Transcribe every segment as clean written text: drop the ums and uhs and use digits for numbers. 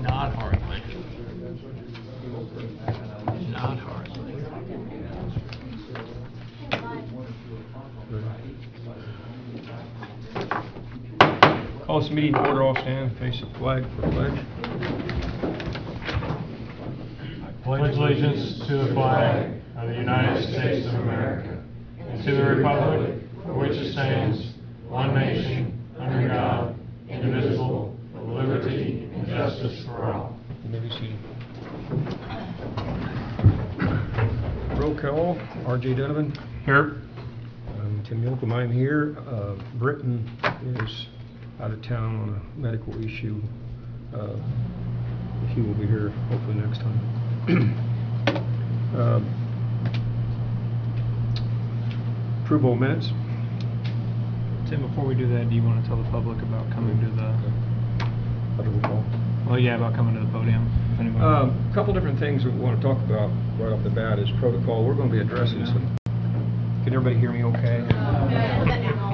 Not hardly. Not hardly. Call this meeting to order. All stand, face the flag for pledge. Pledge allegiance to the flag of the United States of America and to the republic for which it stands, one nation, under God, indivisible, with liberty and justice for all. You may be seated. Roll call. R.J. Donovan. Here. Tim Yoakum, I'm here. Britton is out of town on a medical issue. He will be here hopefully next time. Approval of minutes. Tim, before we do that, do you want to tell the public about coming to the... How do we call? Well, yeah, about coming to the podium. If anyone... A couple different things we want to talk about right off the bat is protocol. We're going to be addressing some. Can everybody hear me okay?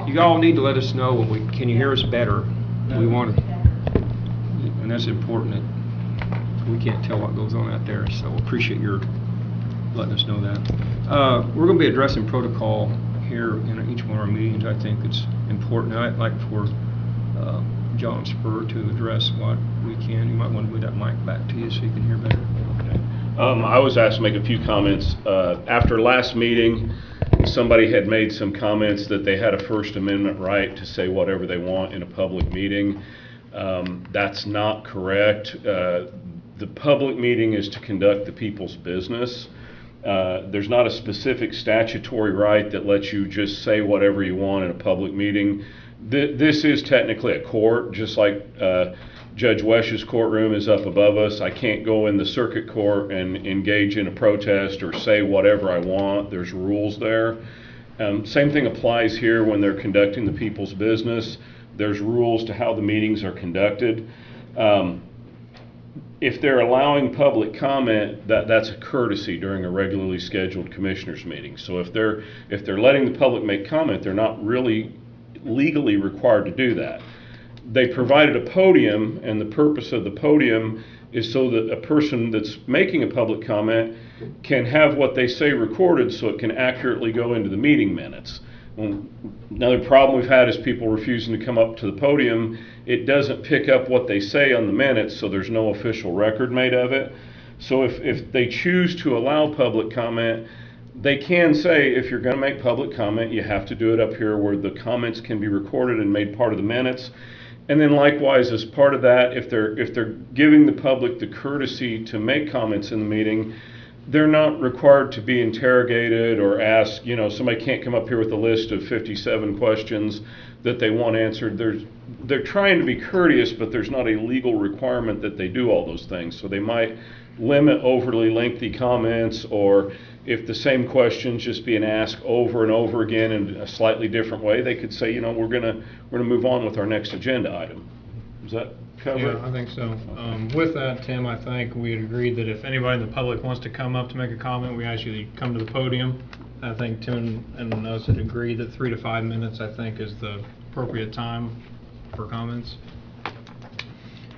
You all need to let us know when we can you hear us better. We want to, and that's important. That we can't tell what goes on out there, so appreciate your letting us know that. We're going to be addressing protocol here in each one of our meetings. I think it's important. I'd like for John Spur to address what we can. You might want to move that mic back to you so you can hear better. Okay. I was asked to make a few comments. After last meeting, somebody had made some comments that they had a First Amendment right to say whatever they want in a public meeting. That's not correct. The public meeting is to conduct the people's business. There's not a specific statutory right that lets you just say whatever you want in a public meeting. This is technically a court, just like Judge Wesch's courtroom is up above us. I can't go in the circuit court and engage in a protest or say whatever I want. There's rules there. Same thing applies here when they're conducting the people's business. There's rules to how the meetings are conducted. If they're allowing public comment, that's a courtesy during a regularly scheduled commissioners meeting. So if they're letting the public make comment, they're not really legally required to do that. They provided a podium, and the purpose of the podium is so that a person that's making a public comment can have what they say recorded so it can accurately go into the meeting minutes. Another problem we've had is people refusing to come up to the podium. It doesn't pick up what they say on the minutes, so there's no official record made of it. So if they choose to allow public comment, they can say, if you're going to make public comment, you have to do it up here where the comments can be recorded and made part of the minutes. And then likewise, as part of that, if they're giving the public the courtesy to make comments in the meeting, they're not required to be interrogated or asked, somebody can't come up here with a list of 57 questions that they want answered. They're trying to be courteous, but there's not a legal requirement that they do all those things. So they might limit overly lengthy comments, or if the same question's just being asked over and over again in a slightly different way, they could say, we're gonna move on with our next agenda item. Does that cover it? Yeah, I think so. With that, Tim, I think we had agreed that if anybody in the public wants to come up to make a comment, we ask you to come to the podium. I think Tim and us had agreed that 3 to 5 minutes, I think, is the appropriate time for comments.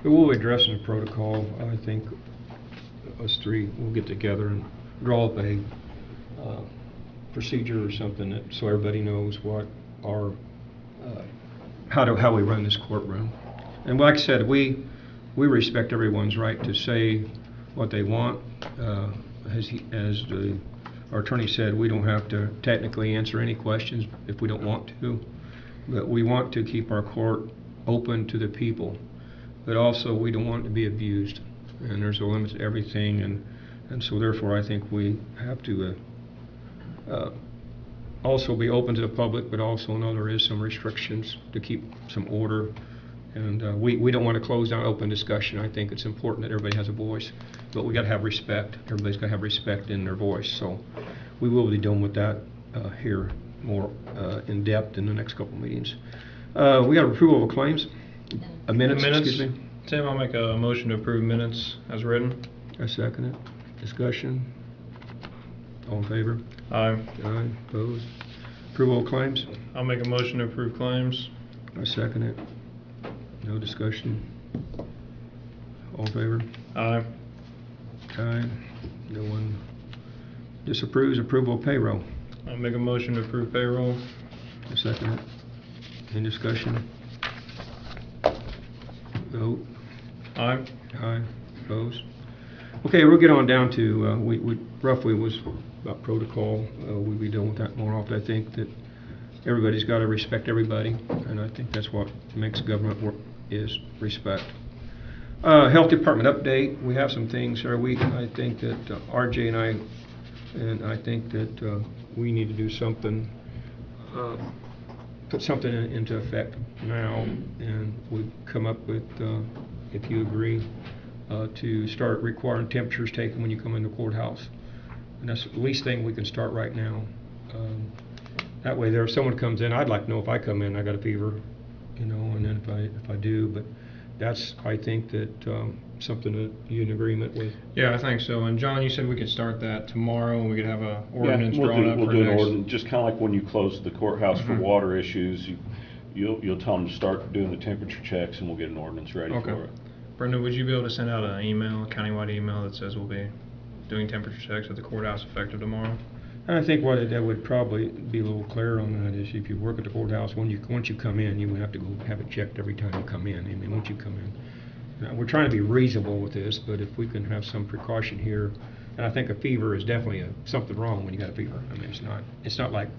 We'll be addressing the protocol. I think us three will get together and draw up a procedure or something so everybody knows what our how we run this courtroom. And like I said, we respect everyone's right to say what they want. As our attorney said, we don't have to technically answer any questions if we don't want to, but we want to keep our court open to the people. But also, we don't want it to be abused, and there's a limit to everything, and so therefore I think we have to also be open to the public, but also know there is some restrictions to keep some order. And we don't want to close down open discussion. I think it's important that everybody has a voice, but we got to have respect. Everybody's got to have respect in their voice. So we will be dealing with that here more in depth in the next couple of meetings. We got approval of claims. Minutes. Excuse me. Tim, I'll make a motion to approve minutes as written. I second it. Discussion. All in favor? Aye. Aye. Opposed? Approval of claims. I'll make a motion to approve claims. I second it. No discussion? All in favor? Aye. Aye. No one disapproves approval of payroll. I'll make a motion to approve payroll. A second. Any discussion? Vote. Aye. Aye. Opposed? Okay, we'll get on down to, we roughly was about protocol. We'll be dealing with that more often. I think that everybody's got to respect everybody, and I think that's what makes government work, is respect. Health Department update. We have some things here. I think that RJ and I think that we need to do something, put something into effect now, and we've come up with, if you agree, to start requiring temperatures taken when you come in the courthouse. And that's the least thing we can start right now. That way if someone comes in, I'd like to know if I come in, I got a fever, you know, and then if I do, but that's, I think that something that you in agreement with. Yeah, I think so. And John, you said we could start that tomorrow, and we could have a ordinance we'll drawn do, up we'll for do an next. ordinance, just kind of like when you close the courthouse for water issues, you'll tell them to start doing the temperature checks, and we'll get an ordinance ready Okay. for it. Brenda, would you be able to send out an email, a countywide email that says we'll be doing temperature checks at the courthouse effective tomorrow? And I think that would probably be a little clearer on that is if you work at the courthouse, once you come in, you would have to go have it checked every time you come in. I mean, once you come in. Now, we're trying to be reasonable with this, but if we can have some precaution here, and I think a fever is definitely something wrong when you got a fever. I mean, it's not like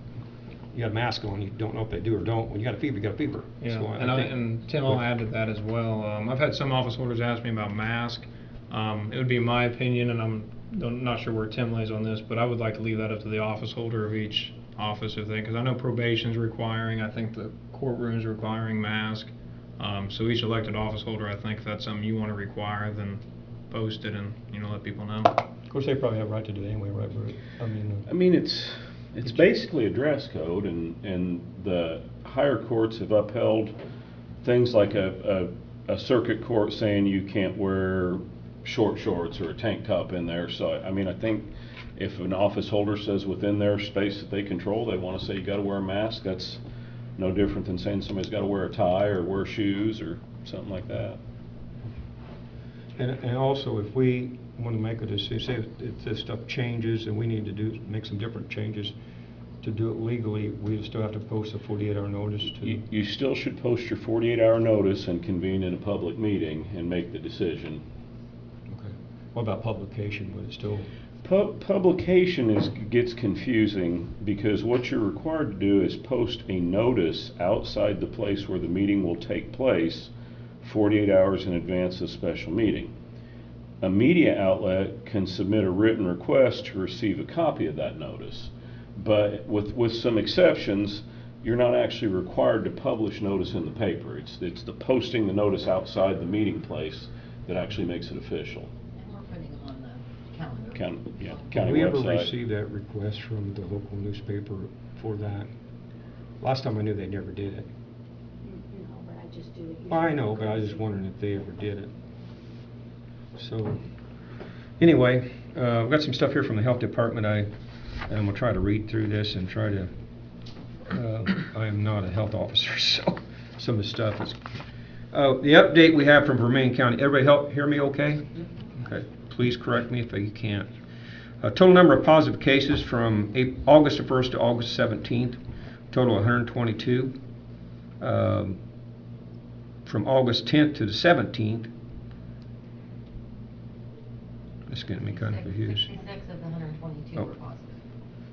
you got a mask on, you don't know if they do or don't. When you got a fever, you got a fever. Yeah, So and Tim, I'll add to that as well. I've had some office holders ask me about masks. It would be my opinion, and I'm not sure where Tim lays on this, but I would like to leave that up to the office holder of each office, because I know probation's requiring, I think the courtroom's requiring masks. So each elected office holder, I think if that's something you want to require, then post it and, let people know. Of course, they probably have a right to do it anyway, right, Bruce? I mean, it's basically a dress code, and the higher courts have upheld things like a circuit court saying you can't wear short shorts or a tank top in there. So, I mean, I think if an office holder says within their space that they control, they want to say you got to wear a mask, that's no different than saying somebody's got to wear a tie or wear shoes or something like that. And also, if we want to make a decision, say if this stuff changes and we need to make some different changes to do it legally, we still have to post a 48-hour notice to... You still should post your 48-hour notice and convene in a public meeting and make the decision. Okay. What about publication? Would it still... Publication gets confusing because what you're required to do is post a notice outside the place where the meeting will take place 48 hours in advance of the special meeting. A media outlet can submit a written request to receive a copy of that notice, but with some exceptions, you're not actually required to publish notice in the paper. It's the posting the notice outside the meeting place that actually makes it official. County Did we ever website. receive that request from the local newspaper for that? Last time I knew they never did it. No, but I just do it. Well, I know, but I was just wondering if they ever did it. So, anyway, we've got some stuff here from the health department. I'm going to try to read through this and try to, I am not a health officer, so some of the stuff is... the update we have from Romanian County. Everybody hear me okay? Okay. Please correct me if you can't. Total number of positive cases from August 1st to August 17th, total 122. From August 10th to the 17th, it's getting me kind of confused. 66 of the 122 were positive.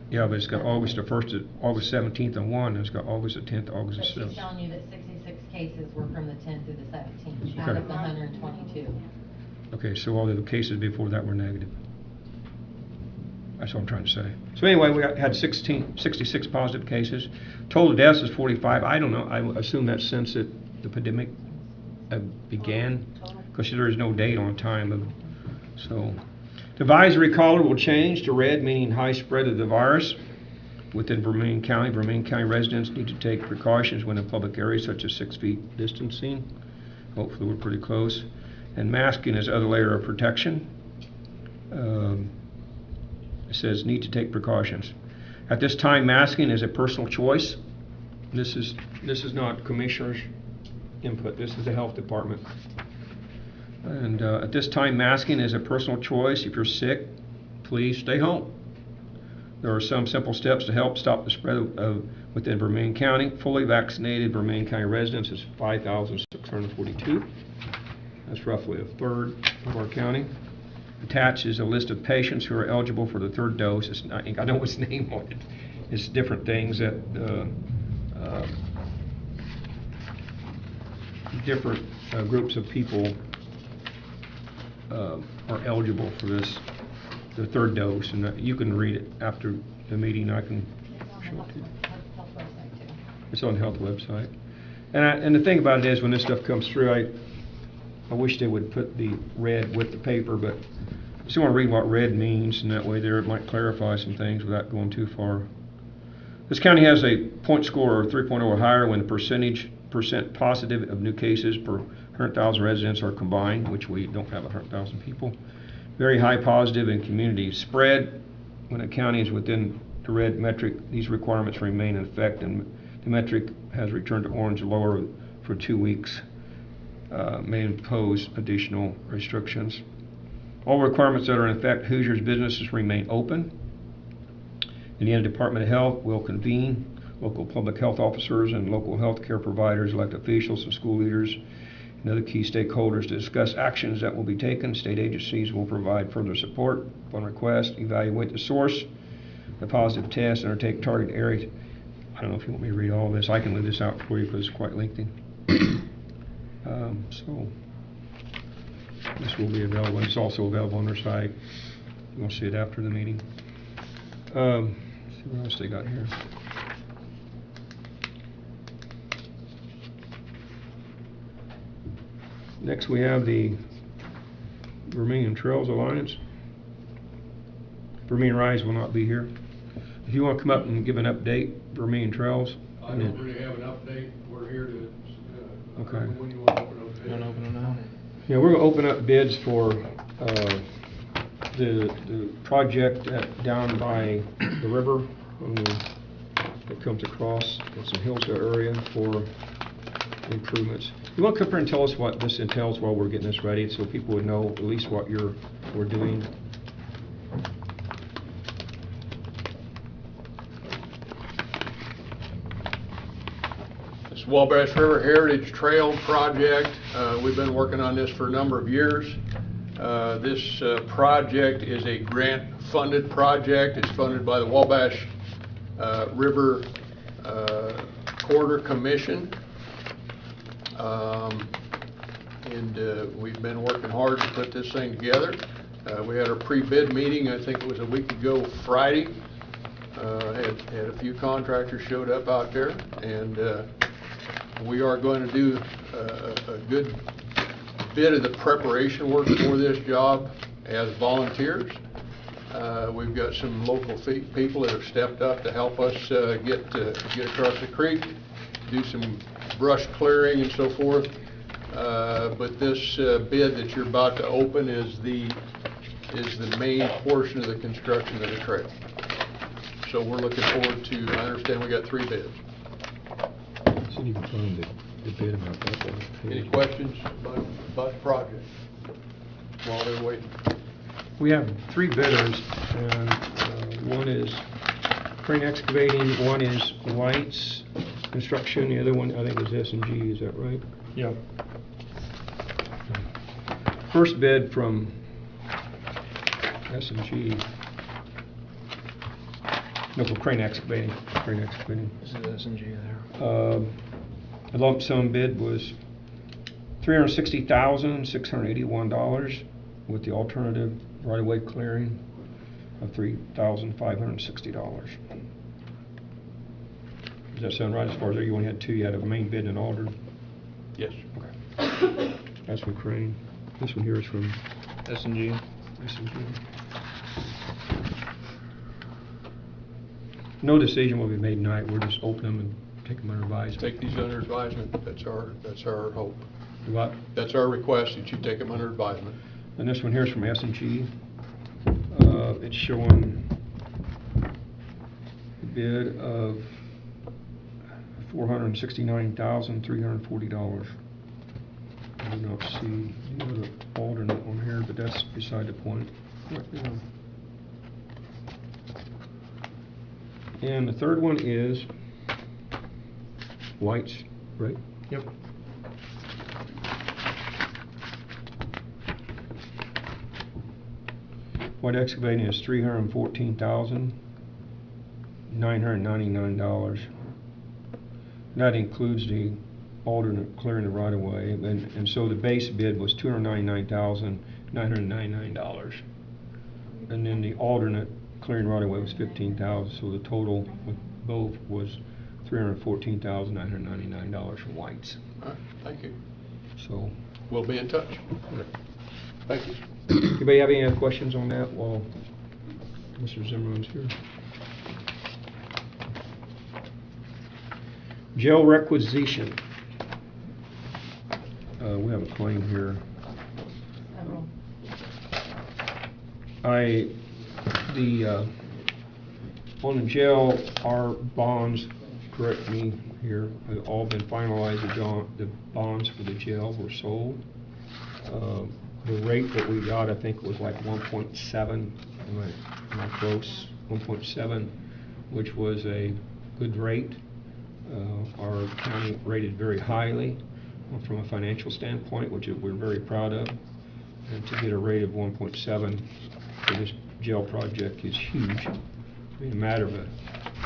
Yeah, but it's got August 1st to August 17th on one, and it's got August 10th to August But she's 7th. telling you that 66 cases were from the 10th through the 17th, out Okay. of the 122. Okay, so all the cases before that were negative. That's what I'm trying to say. So anyway, we had 66 positive cases. Total deaths is 45. I don't know. I assume that's since the pandemic began, because there is no date on time. So the advisory color will change to red, meaning high spread of the virus within Romanian County. Romanian County residents need to take precautions when in public areas, such as 6 feet distancing. Hopefully we're pretty close. And masking is other layer of protection. It says need to take precautions. At this time, masking is a personal choice. This is not commissioners' input. This is the health department. And at this time, masking is a personal choice. If you're sick, please stay home. There are some simple steps to help stop the spread of within Vermilion County. Fully vaccinated Vermilion County residents is 5,642. That's roughly a third of our county. Attached is a list of patients who are eligible for the third dose. It's not, I know its name on it. It's different things that different groups of people are eligible for this, the third dose, and you can read it after the meeting. I can show it to you. Health website too. It's on the health website. And the thing about it is, when this stuff comes through, I wish they would put the red with the paper, but I just want to read what red means, and that way there it might clarify some things without going too far. This county has a point score of 3.0 or higher when the percent positive of new cases per 100,000 residents are combined, which we don't have 100,000 people. Very high positive and community spread. When a county is within the red metric, these requirements remain in effect, and the metric has returned to orange lower for 2 weeks. May impose additional restrictions. All requirements that are in effect, Hoosiers businesses remain open. Indiana Department of Health will convene local public health officers and local health care providers, elected officials, and school leaders and other key stakeholders to discuss actions that will be taken. State agencies will provide further support upon request, evaluate the source, the positive test, and undertake targeted areas. I don't know if you want me to read all this. I can leave this out for you because it's quite lengthy. So this will be available. It's also available on their site. You'll see it after the meeting. Let's see what else they got here. Next we have the Vermilion Trails Alliance. Vermilion Rise will not be here. If you want to come up and give an update, Vermilion Trails. I don't really have an update. We're here to, Okay. when you want to open up bids. You want to open it now? Yeah, we're going to open up bids for the project down by the river that comes across in some hillside area for improvements. You want to come up here and tell us what this entails while we're getting this ready, so people would know at least what we're doing. This Wabash River Heritage Trail project, we've been working on this for a number of years. This project is a grant-funded project. It's funded by the Wabash River Corridor Commission. We've been working hard to put this thing together. We had our pre-bid meeting, I think it was a week ago Friday. Had a few contractors showed up out there, and we are going to do a good bit of the preparation work for this job as volunteers. We've got some local people that have stepped up to help us get across the creek, do some brush clearing and so forth. But this bid that you're about to open is the main portion of the construction of the trail. So we're looking forward to, I understand we got 3 bids. See if you can find the bid about that one. Any questions about the project while they're waiting? We have 3 bidders, and one is Crane Excavating, one is Lights Construction, the other one I think is S&G, is that right? Yep. First bid from S&G, no, for Crane Excavating. This is S&G there. The lump sum bid was $360,681 with the alternative right-of-way clearing of $3,560. Does that sound right as far as there? You only had 2, you had a main bid and an altered? Yes. Okay. That's from Crane. This one here is from S&G. S&G. No decision will be made tonight. We'll just open them and take them under advisement. Take these under advisement. That's our hope. What? That's our request, that you take them under advisement. And this one here is from S&G. It's showing a bid of $469,340. I do not see the other alternate on here, but that's beside the point. Right now. And the third one is White's, right? Yep. White Excavating is $314,999. That includes the alternate clearing the right of way, and so the base bid was $299,999. And then the alternate clearing right of way was $15,000, so the total with both was $314,999 for White's. All right, thank you. So, We'll be in touch. Thank you. anybody have any other questions on that while Mr. Zimmerman's here? Jail requisition. We have a claim here. On the jail, our bonds, correct me here, have all been finalized. The bonds for the jail were sold. The rate that we got, I think, was like 1.7. Am I close? 1.7, which was a good rate. Our county rated very highly from a financial standpoint, which we're very proud of. And to get a rate of 1.7 for this jail project is huge. I mean, a matter of a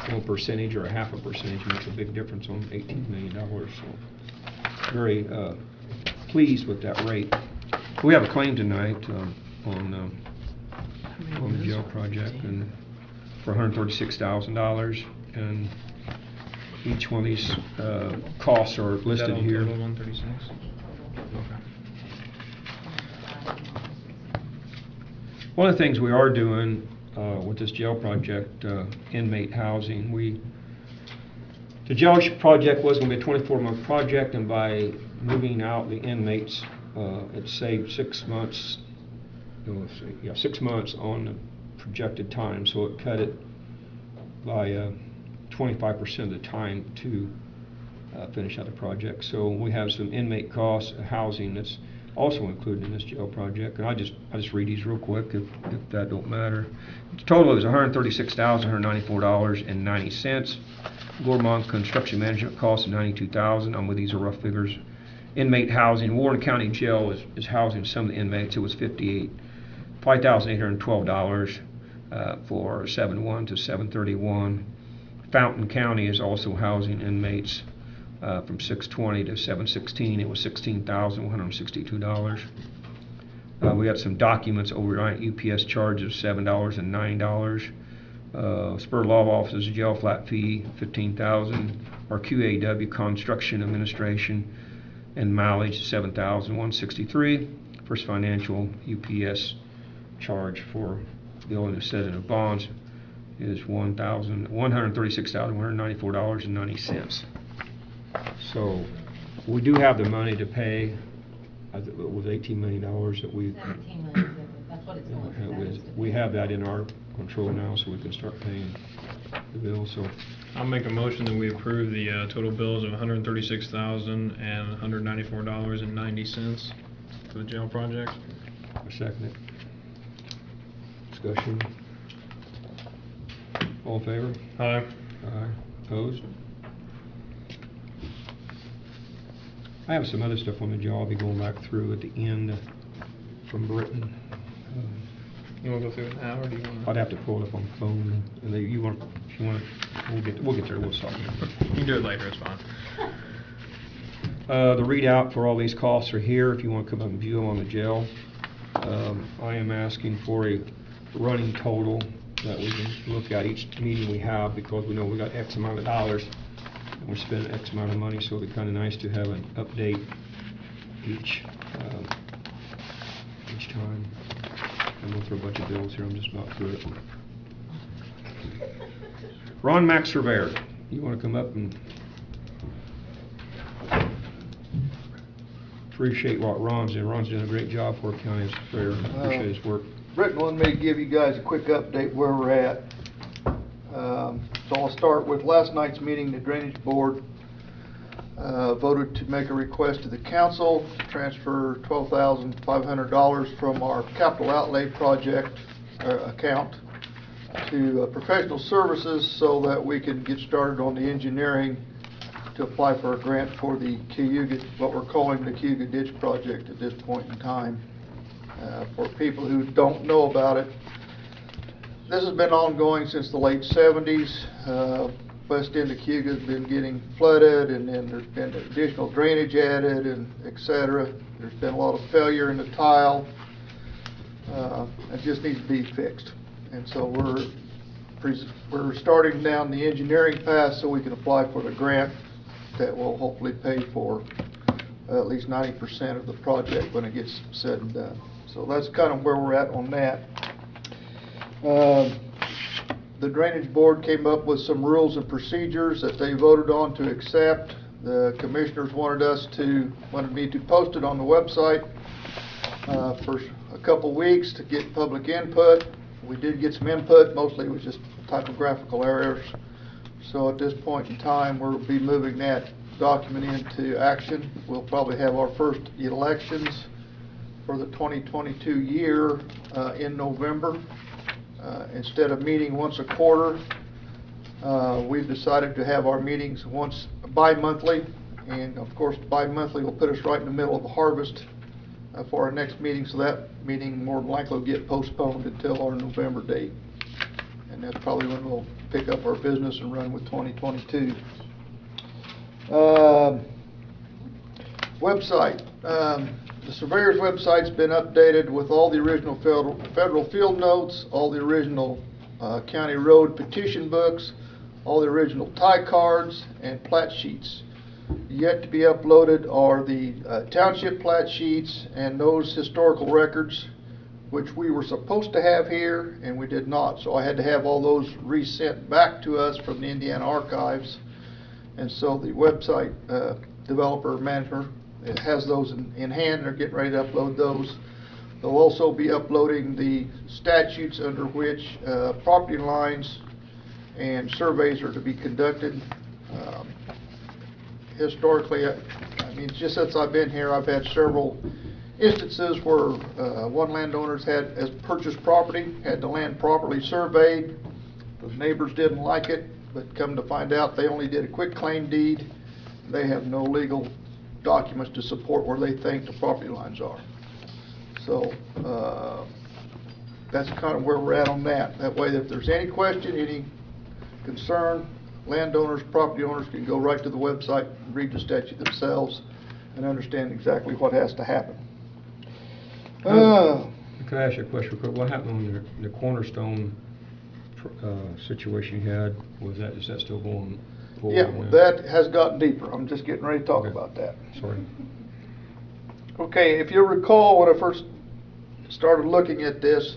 1% or a half a percentage makes a big difference on $18 million. So, very pleased with that rate. We have a claim tonight on the jail project, and for $136,000, and each one of these costs are listed here. 136? Okay. One of the things we are doing with this jail project, inmate housing, the jail project was going to be a 24-month project, and by moving out the inmates, it saved 6 months. 6 months on the projected time, so it cut it by 25% of the time to finish out the project. So we have some inmate costs, housing that's also included in this jail project. And I just read these real quick if that don't matter. The total is $136,194.90. Gormont construction management costs of $92,000. These are rough figures. Inmate housing, Warren County Jail is housing some of the inmates. It was $5,812 for 7/1 to 7/31. Fountain County is also housing inmates from 6/20 to 7/16. It was $16,162. We got some documents overnight UPS charges of $7 and $9. Spur Law Office's jail flat fee $15,000. Our QAW construction administration and mileage $7,163. First Financial UPS charge for building a set of bonds is $136,194.90. So we do have the money to pay. It was $18 million that we. 17 million, that's what it's going to. We have that in our control now, so we can start paying the bill. So I'll make a motion that we approve the total bills of $136,194.90 for the jail project. I second it. Discussion. All in favor? Aye. Aye. Opposed? I have some other stuff on the jail I'll be going back through at the end from Britain. You want to go through it now, or do you want to? I'd have to pull it up on the phone. And if you want, we'll get there. We'll stop. You can do it later. It's fine. The readout for all these costs are here. If you want to come up and view them on the jail, I am asking for a running total that we can look at each meeting we have, because we know we got X amount of dollars and we're spending X amount of money, so it'd be kind of nice to have an update each time. I'm going through a bunch of bills here. I'm just about through it. Ron Max Surveyor, you want to come up and appreciate what Ron's doing. Ron's doing a great job for our county surveyor. Appreciate his work. Britton wanted me to give you guys a quick update where we're at. So I'll start with last night's meeting. The Drainage Board voted to make a request to the council to transfer $12,500 from our capital outlay project account to professional services so that we can get started on the engineering to apply for a grant for the Kyogen, what we're calling the Kyogen Ditch project at this point in time. For people who don't know about it, this has been ongoing since the late 70s. West end of Kyogen has been getting flooded, and then there's been additional drainage added, and etc. There's been a lot of failure in the tile. It just needs to be fixed. And so we're starting down the engineering path so we can apply for the grant that will hopefully pay for at least 90% of the project when it gets said and done. So that's kind of where we're at on that. The Drainage Board came up with some rules and procedures that they voted on to accept. The commissioners wanted me to post it on the website for a couple weeks to get public input. We did get some input. Mostly it was just typographical errors. So at this point in time, we'll be moving that document into action. We'll probably have our first elections for the 2022 year in November. Instead of meeting once a quarter, we've decided to have our meetings once bi-monthly, and of course bi-monthly will put us right in the middle of the harvest for our next meeting, so that meeting more than likely will get postponed until our November date, and that's probably when we'll pick up our business and run with 2022. Website. The surveyor's website's been updated with all the original federal field notes, all the original county road petition books, all the original tie cards, and plat sheets. Yet to be uploaded are the township plat sheets and those historical records, which we were supposed to have here and we did not. So I had to have all those resent back to us from the Indiana Archives. And so the website developer manager has those in hand. They're getting ready to upload those. They'll also be uploading the statutes under which property lines and surveys are to be conducted. Historically, I mean, just since I've been here, I've had several instances where one landowner's has purchased property, had the land properly surveyed. The neighbors didn't like it, but come to find out they only did a quick claim deed. They have no legal documents to support where they think the property lines are. So that's kind of where we're at on that. That way, if there's any question, any concern, landowners, property owners can go right to the website and read the statute themselves and understand exactly what has to happen. Can I ask you a question real quick? What happened on the cornerstone situation you had? Is that still going forward? Yeah, that has gotten deeper. I'm just getting ready to talk about that. Sorry. Okay, if you'll recall, when I first started looking at this,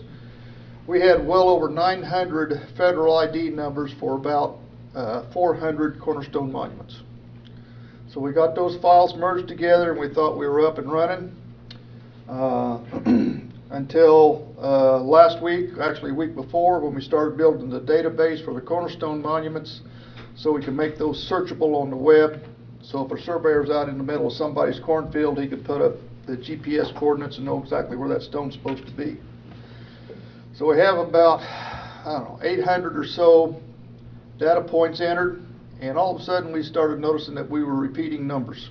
we had well over 900 federal ID numbers for about 400 cornerstone monuments. So we got those files merged together and we thought we were up and running until last week, actually week before, when we started building the database for the cornerstone monuments so we can make those searchable on the web. So if a surveyor's out in the middle of somebody's cornfield, he could put up the GPS coordinates and know exactly where that stone's supposed to be. So we have about, 800 or so data points entered, and all of a sudden we started noticing that we were repeating numbers.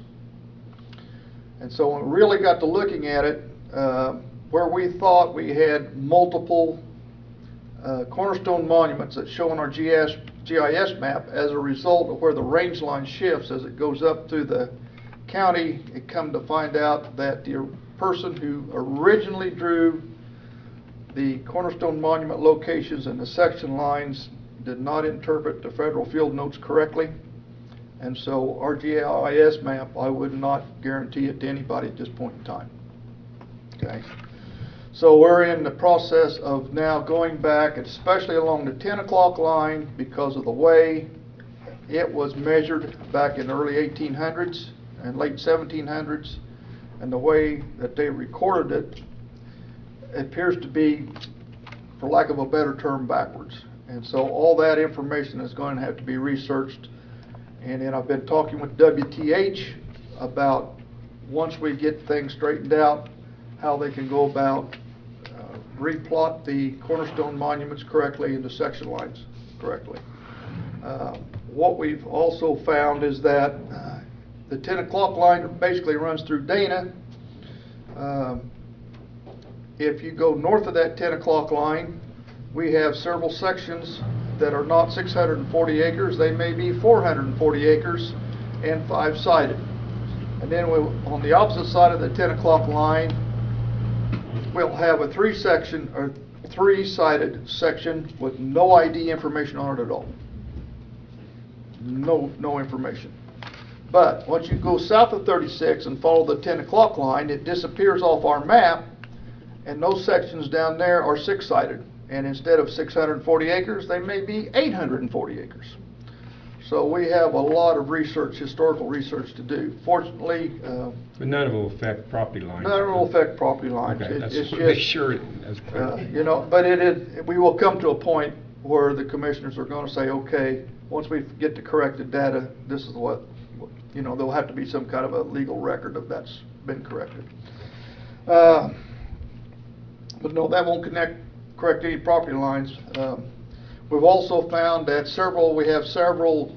And so when we really got to looking at it, where we thought we had multiple cornerstone monuments that show on our GIS map as a result of where the range line shifts as it goes up through the county, it come to find out that the person who originally drew the cornerstone monument locations and the section lines did not interpret the federal field notes correctly. And so our GIS map, I would not guarantee it to anybody at this point in time. Okay. So we're in the process of now going back, especially along the 10 o'clock line, because of the way it was measured back in the early 1800s and late 1700s, and the way that they recorded it appears to be, for lack of a better term, backwards. And so all that information is going to have to be researched And then I've been talking with WTH about, once we get things straightened out, how they can go about replot the cornerstone monuments correctly and the section lines correctly. What we've also found is that the 10 o'clock line basically runs through Dana. If you go north of that 10 o'clock line, we have several sections that are not 640 acres. They may be 440 acres and 5-sided. And then on the opposite side of the 10 o'clock line, we'll have a 3-sided section with no ID information on it at all. No information. But once you go south of 36 and follow the 10 o'clock line, it disappears off our map, and those sections down there are 6-sided. And instead of 640 acres, they may be 840 acres. So we have a lot of research, historical research to do. Fortunately, But none of it will affect property lines. none will affect property lines. Okay, that's It's just make just, sure that's clear. you know, but we will come to a point where the commissioners are going to say, okay, once we get the corrected data, this is what, you know, there'll have to be some kind of a legal record of that's been corrected. But no, that won't correct any property lines. We've also found that we have several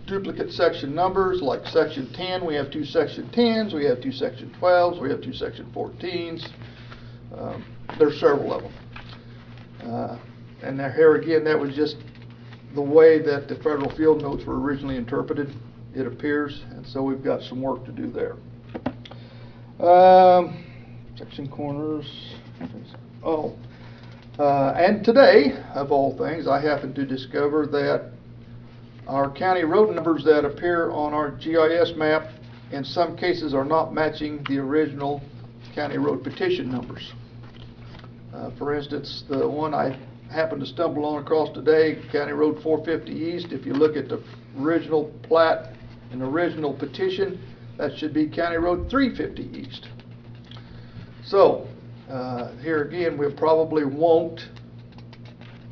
duplicate section numbers, like section 10, we have 2 section 10s, we have 2 section 12s, we have 2 section 14s. There's several of them. And here again, that was just the way that the federal field notes were originally interpreted, it appears, and so we've got some work to do there. Section corners. And today, of all things, I happened to discover that our county road numbers that appear on our GIS map in some cases are not matching the original county road petition numbers. For instance, the one I happened to stumble on across today, County Road 450 East, if you look at the original plat and original petition, that should be County Road 350 East. So, here again, we probably won't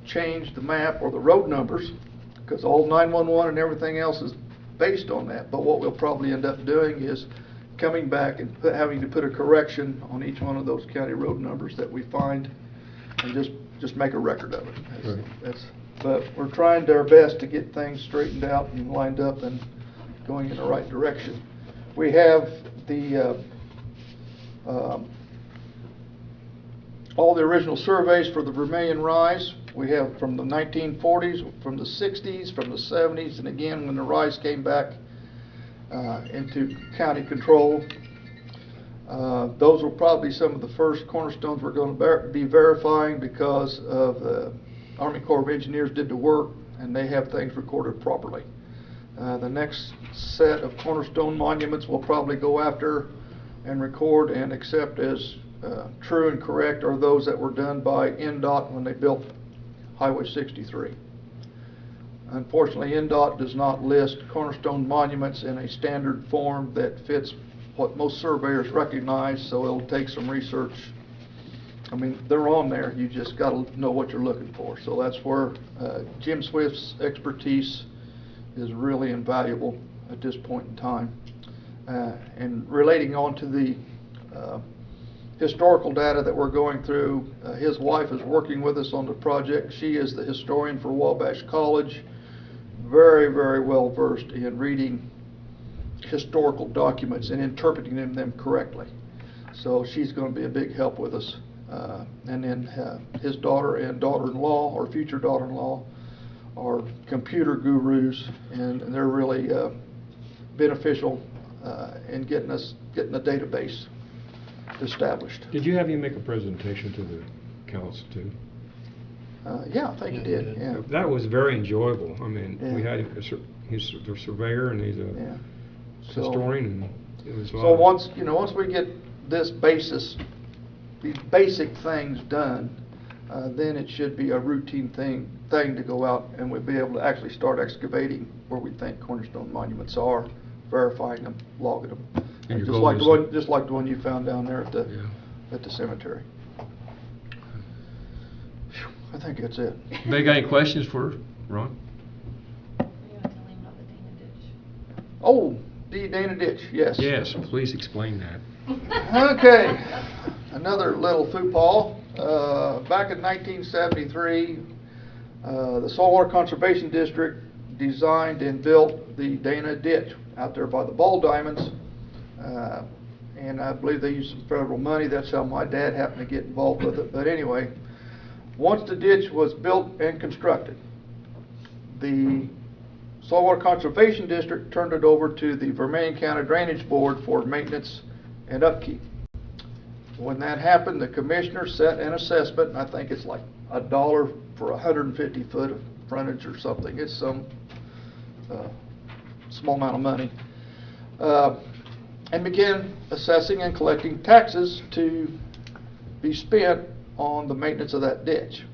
change the map or the road numbers, because all 911 and everything else is based on that. But what we'll probably end up doing is coming back and having to put a correction on each one of those county road numbers that we find, and just make a record of it. But we're trying our best to get things straightened out and lined up and going in the right direction. We have all the original surveys for the Romanian rise. We have from the 1940s, from the 60s, from the 70s, and again when the rise came back into county control. Those will probably be some of the first cornerstones we're going to be verifying, because of the Army Corps of Engineers did the work and they have things recorded properly. The next set of cornerstone monuments we'll probably go after and record and accept as true and correct are those that were done by INDOT when they built Highway 63. Unfortunately, INDOT does not list cornerstone monuments in a standard form that fits what most surveyors recognize, so it'll take some research. I mean, they're on there, you just got to know what you're looking for. So that's where Jim Swift's expertise is really invaluable at this point in time. And relating on to the historical data that we're going through, his wife is working with us on the project. She is the historian for Wabash College, very, very well versed in reading historical documents and interpreting them correctly. So she's going to be a big help with us. And then his daughter and daughter-in-law, or future daughter-in-law, are computer gurus, and they're really beneficial in getting a database established. Did you have him make a presentation to the council too? Yeah, I think he did. Yeah. That was very enjoyable. I mean, Yeah. we had him, he's the surveyor and he's a historian, and it was. So once we get this these basic things done, then it should be a routine thing to go out, and we'll be able to actually start excavating where we think cornerstone monuments are, verifying them, logging them, And your just goal like is the one you found down there at the cemetery. Whew, I think that's it. They got any questions for Ron? Are you gonna tell him about the Dana ditch? Oh, the Dana ditch, yes. Yes, please explain that. Okay, another little faux pas. Back in 1973, the Saltwater Conservation District designed and built the Dana ditch out there by the ball diamonds. And I believe they used some federal money. That's how my dad happened to get involved with it. But anyway, once the ditch was built and constructed, the Saltwater Conservation District turned it over to the Romanian County Drainage Board for maintenance and upkeep. When that happened, the commissioner set an assessment, and I think it's like $1 for 150 foot of frontage or something. It's some small amount of money. And began assessing and collecting taxes to be spent on the maintenance of that ditch.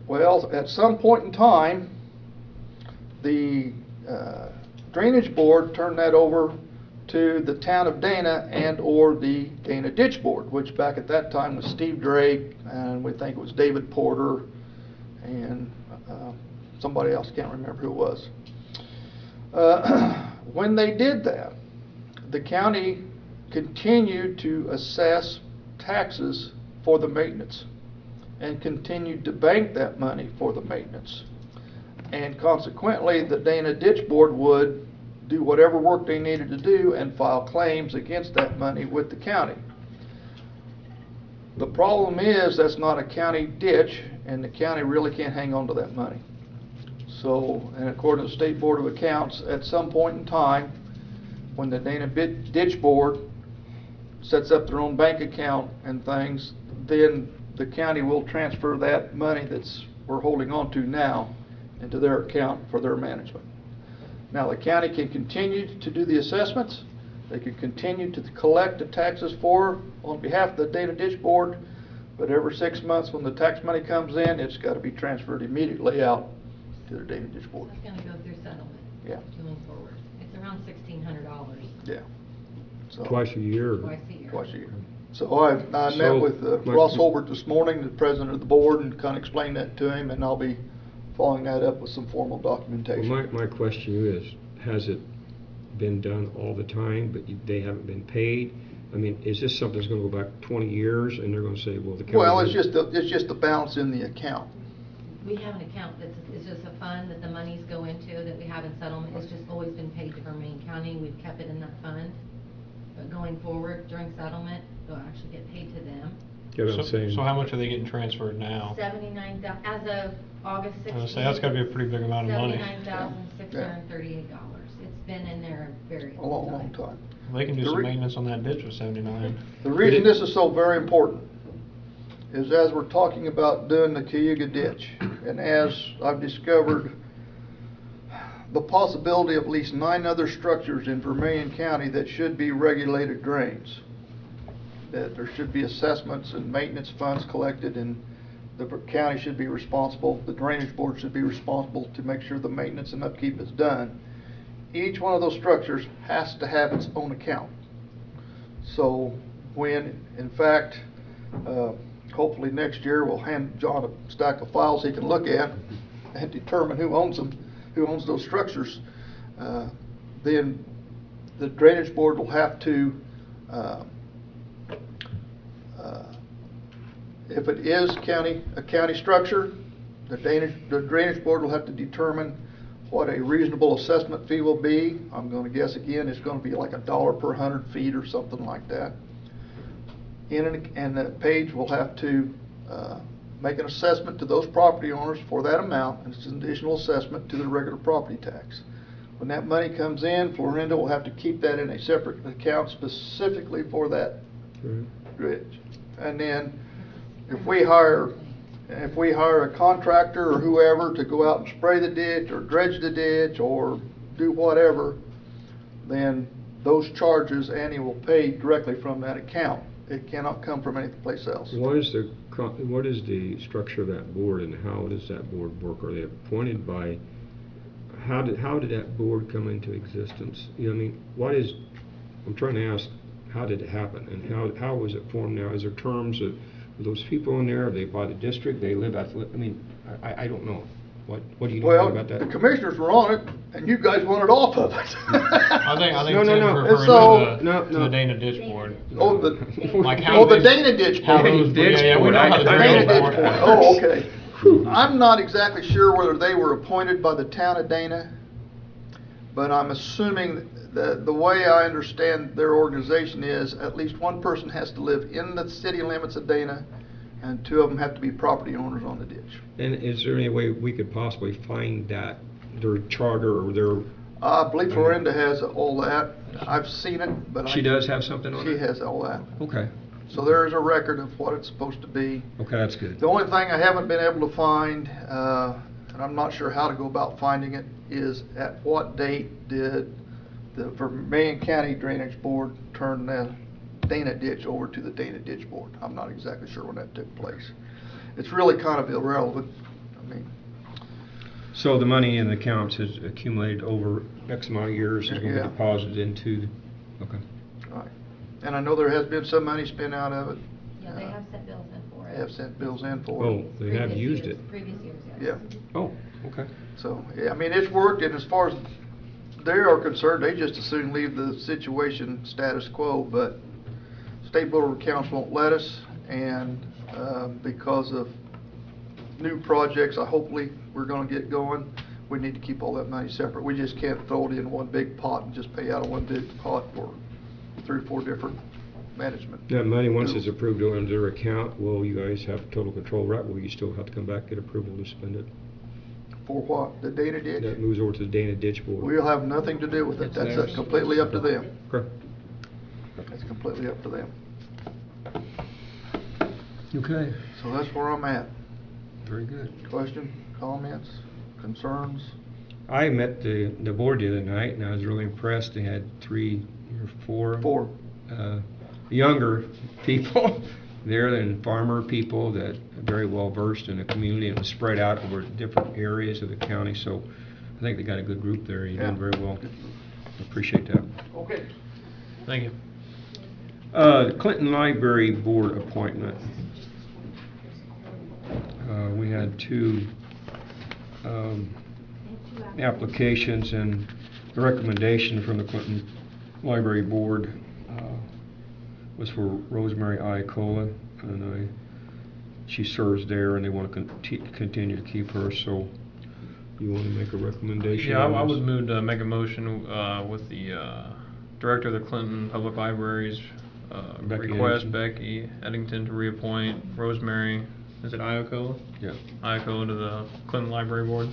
Well, at some point in time, the Drainage Board turned that over to the town of Dana and or the Dana Ditch Board, which back at that time was Steve Drake, and we think it was David Porter, and somebody else, can't remember who it was. When they did that, the county continued to assess taxes for the maintenance and continued to bank that money for the maintenance. And consequently, the Dana Ditch Board would do whatever work they needed to do and file claims against that money with the county. The problem is that's not a county ditch, and the county really can't hang on to that money. So, and according to the State Board of Accounts, at some point in time, when the Dana Ditch Board sets up their own bank account and things, then the county will transfer that money that's we're holding on to now into their account for their management. Now, the county can continue to do the assessments. They can continue to collect the taxes on behalf of the Dana Ditch Board, but every 6 months when the tax money comes in, it's got to be transferred immediately out to the Dana Ditch Board. It's going to go through settlement. Yeah. Going forward. It's around $1,600. Yeah. So, Twice a year? Twice a year. Twice a year. So I met So, with Ross Holbert this morning, the president of the board, and kind of explained that to him, and I'll be following that up with some formal documentation. Well, my question is, has it been done all the time, but they haven't been paid? I mean, is this something that's going to go back 20 years, and they're going to say, well, the county... Well, it's just the balance in the account. We have an account it's just a fund that the monies go into that we have in settlement. It's just always been paid to Romanian County. We've kept it in that fund. But going forward, during settlement, they'll actually get paid to them. Get what I'm saying? So how much are they getting transferred now? 79,000 as of August 16th. I was gonna say, that's gotta be a pretty big amount of money. $79,638. It's been in there a very A long time. They can do The some re- maintenance on that ditch with 79. The reason this is so very important is as we're talking about doing the Kyogen ditch, and as I've discovered the possibility of at least 9 other structures in Vermilion County that should be regulated drains, that there should be assessments and maintenance funds collected, and the county should be responsible, the drainage board should be responsible to make sure the maintenance and upkeep is done. Each one of those structures has to have its own account. So when, in fact, hopefully next year we'll hand John a stack of files he can look at and determine who owns them, who owns those structures. Then the drainage board will have to, if it is a county structure, the drainage board will have to determine what a reasonable assessment fee will be. I'm going to guess again it's going to be like $1 per 100 feet or something like that. And the page will have to make an assessment to those property owners for that amount, and it's an additional assessment to the regular property tax. When that money comes in, Florinda will have to keep that in a separate account specifically for that dredge. And then if we hire a contractor or whoever to go out and spray the ditch or dredge the ditch or do whatever, then those charges Annie will pay directly from that account. It cannot come from any place else. What is the structure of that board, and how does that board work? Are they appointed by, how did that board come into existence? You know, I mean, I'm trying to ask, how did it happen, and how was it formed now? Is there terms of those people in there? Are they by the district? They live at, I mean, I don't know. What do you know Well, about that? the commissioners were on it, and you guys wanted off of it. I think No, no, Tim's no. referring So- to No, the no. Dana Ditch Board. Oh, the, Like how oh, the those- Dana Ditch how Board. those- Ditch yeah, we Board. know how the I- drainage Dana board Ditch Board. works. Oh, okay. I'm not exactly sure whether they were appointed by the town of Dana, but I'm assuming that the way I understand their organization is at least one person has to live in the city limits of Dana, and 2 of them have to be property owners on the ditch. And is there any way we could possibly find that, their charter or their, I believe Florinda has all that. I've seen it, but she does have something on it? She has all that. Okay, So there is a record of what it's supposed to be. okay, that's good. The only thing I haven't been able to find, and I'm not sure how to go about finding it, is at what date did the Vermilion County Drainage Board turn the Dana Ditch over to the Dana Ditch Board? I'm not exactly sure when that took place. It's really kind of irrelevant. I mean, So the money in the accounts has accumulated over X amount of years, is going to Yeah. be deposited into, okay. right. And I know there has been some money spent out of it. Yeah, they have sent bills in for it. They have sent bills in for it. Oh, they have Previous used years- it. Previous years, yes. Yeah. Oh, okay. So, yeah, I mean, it's worked, and as far as they are concerned, they just as soon leave the situation status quo, but State Board of Accounts won't let us, and because of new projects, hopefully we're gonna get going, we need to keep all that money separate. We just can't throw it in one big pot and just pay out of one big pot for 3 or 4 different management. That money, once it's approved under their account, will you guys have total control, right? Will you still have to come back, get approval to spend it? For what? The Dana Ditch? That moves over to the Dana Ditch Board. We'll have nothing to do with it. That's completely up to them. Okay. That's completely up to them. Okay, So that's where I'm at. very good. Question, comments, concerns? I met the board the other night, and I was really impressed. They had 3 or 4 4. younger people there than farmer people that are very well versed in the community, and it was spread out over different areas of the county, so I think they got a good group there. You Yeah. did very well. Appreciate that. Okay. Thank you. Clinton Library Board appointment. We had 2 applications, and the recommendation from the Clinton Library Board was for Rosemary Iacola, and she serves there, and they want to continue to keep her, so you want to make a recommendation? Yeah, on I this? would move to make a motion with the Director of the Clinton Public Libraries Becky request Eddington. Becky Eddington to reappoint Rosemary, is it Iacola? Yeah. Iacola to the Clinton Library Board.